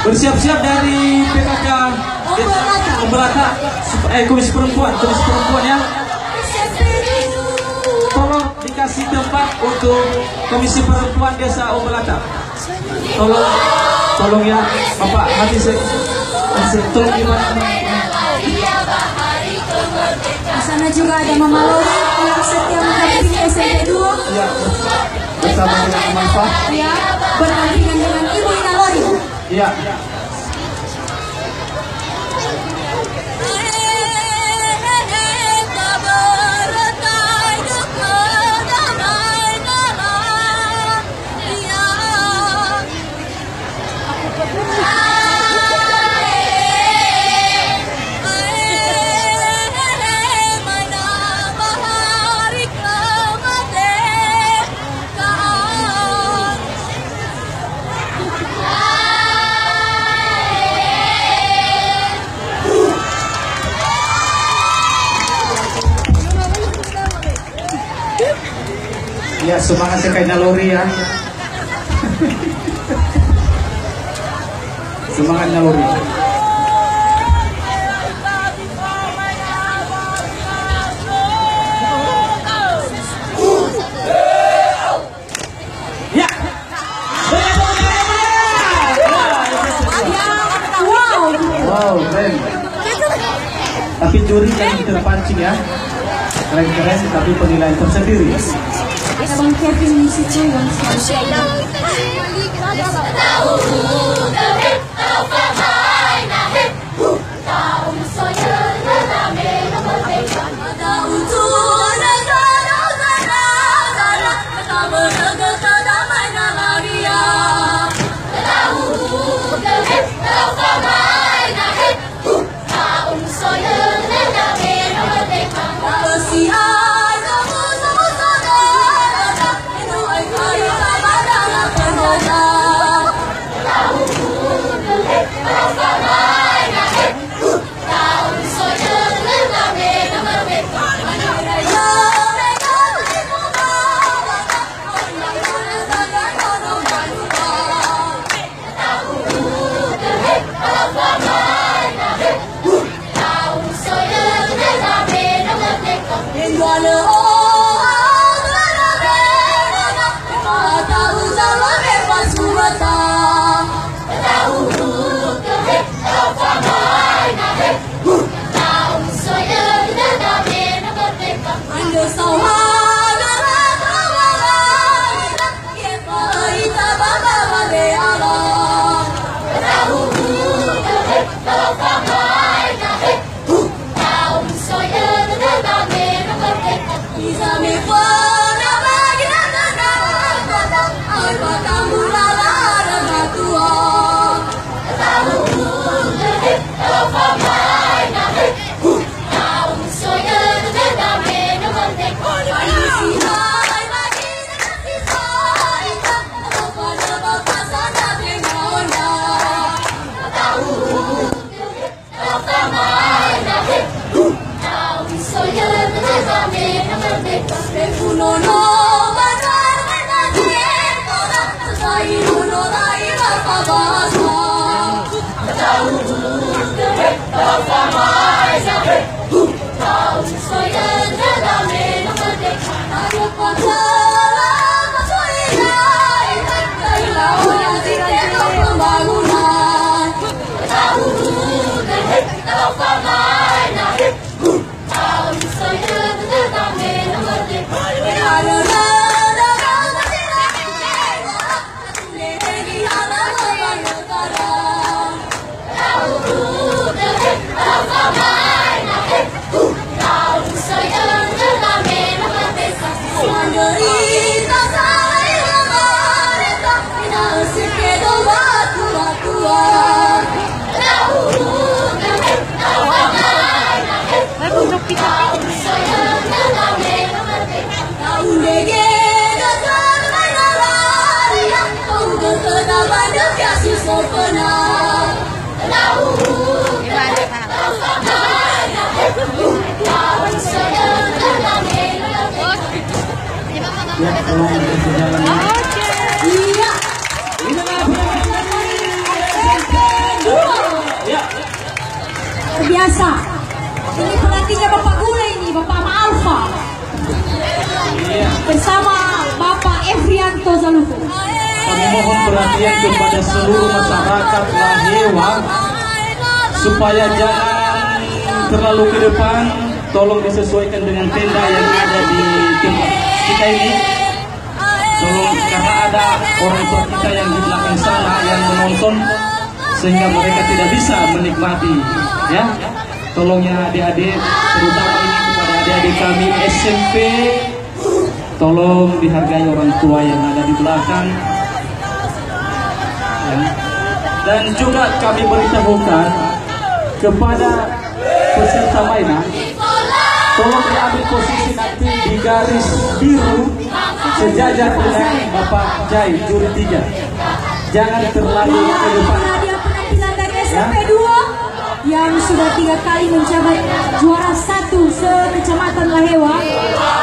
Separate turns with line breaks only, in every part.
Bersiap-siap dari PKK Ombelata, Komisi Perempuan ya. Tolong dikasih tempat untuk Komisi Perempuan Desa Ombelata. Tolong ya, Bapak hati saya tolong gimana.
Di sana juga ada Mama Lori yang setia mendampingi SMP 2.
Ya, bersama dengan teman Pak.
Ya, berdampingan dengan Ibu Ina Lori.
Ya. Ya, semangat sekali naluri ya. Semangat naluri. Ya. Wow, keren. Tapi juri yang terpancing ya. Keren-keren tapi penilaian tersendiri.
Abang Kevin di situ yang
Mandiri
biasa. Ini pelatihnya Bapak Gule ini, Bapak Maalfa.
Iya.
Bersama Bapak Evrianto Zaluko.
Kami mohon perhatian kepada seluruh masyarakat Lahewa supaya jangan terlalu ke depan. Tolong disesuaikan dengan tenda yang ada di tempat kita ini. Tolong, karena ada orang tua kita yang di belakang sana yang menonton, sehingga mereka tidak bisa menikmati. Ya, tolong ya adik-adik, terutama ini kepada adik-adik kami SMP, tolong dihargai orang tua yang ada di belakang. Ya. Dan juga kami beritahukan kepada peserta mainan, tolong diambil posisi nanti di garis biru sejajar dengan Bapak Jai, juri 3. Jangan terlalu ke depan.
Hadiah penampilan dari SMP 2 yang sudah 3 kali mencapai juara 1 se-Kecamatan Lahewa.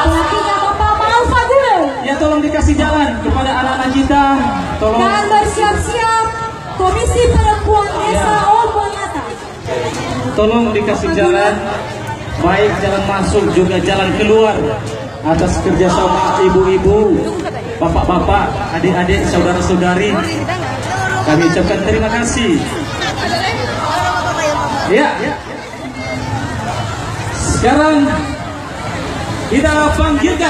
Pelatihnya Bapak Maalfa Gule.
Ya, tolong dikasih jalan kepada anak-anak kita. Tolong.
Dan bersiap-siap Komisi Perempuan Desa Ombonyata.
Tolong dikasih jalan, baik jalan masuk juga jalan keluar, atas kerjasama ibu-ibu, bapak-bapak, adik-adik, saudara-saudari. Kami ucapkan terima kasih. Ya. Sekarang kita panggilkan